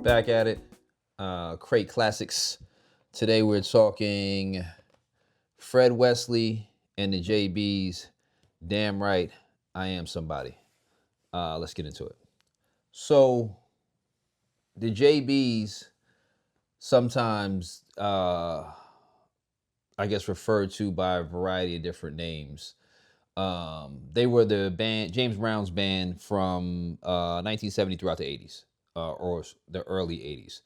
back at it. Crate Classics. Today we're talking Fred Wesley and the JBs. Damn right, I am somebody. Let's get into it. So, the JBs sometimes, I guess, referred to by a variety of different names. They were the band, James Brown's band from 1970 throughout the 80s, or the early 80s.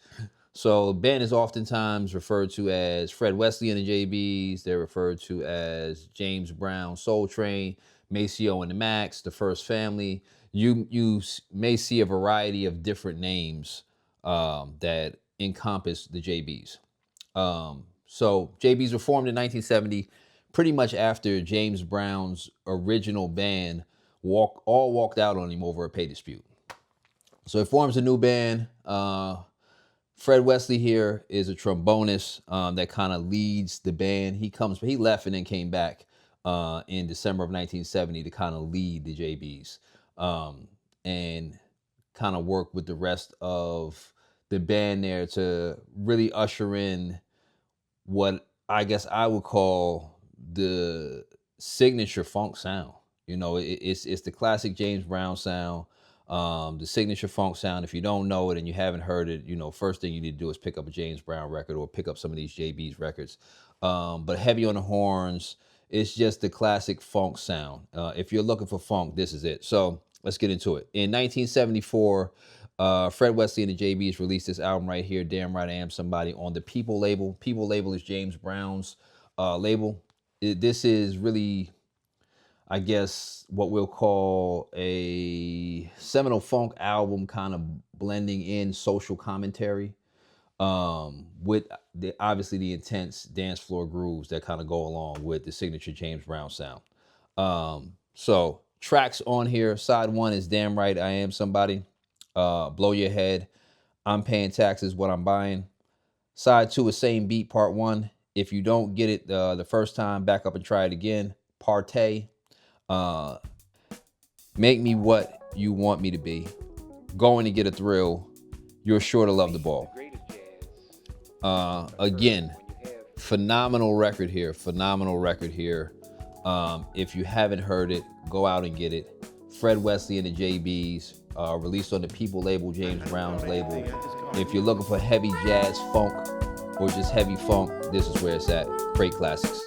So the band is oftentimes referred to as Fred Wesley and the JBs. They're referred to as James Brown Soul Train, Maceo and the Max, the First Family. You may see a variety of different names that encompass the JBs. So JBs were formed in 1970, pretty much after James Brown's original band walked out on him over a pay dispute. So it forms a new band. Fred Wesley here is a trombonist that kind of leads the band. He left and then came back in December of 1970 to kind of lead the JBs and kind of work with the rest of the band there to really usher in what I guess I would call the signature funk sound. You know, it's the classic James Brown sound. The signature funk sound. If you don't know it and you haven't heard it, you know, first thing you need to do is pick up a James Brown record or pick up some of these JB's records. But heavy on the horns, it's just the classic funk sound. If you're looking for funk, this is it. So let's get into it. In 1974, Fred Wesley and the JB's released this album right here, Damn Right I Am Somebody, on the People label. People label is James Brown's label. This is really, I guess, what we'll call a seminal funk album, kind of blending in social commentary with obviously the intense dance floor grooves that kind of go along with the signature James Brown sound. So tracks on here. Side one is Damn Right I Am Somebody. Blow Your Head. I'm Paying Taxes, What I'm Buying. Side two is Same Beat, part one. If you don't get it the first time, back up and try it again. Partay. Make Me What You Want Me to Be. Going to Get a Thrill. You're Sure to Love the Ball. Again, phenomenal record here. If you haven't heard it, go out and get it. Fred Wesley and the JBs, released on the People label, James Brown's label. If you're looking for heavy jazz funk or just heavy funk, this is where it's at. Crate Classics.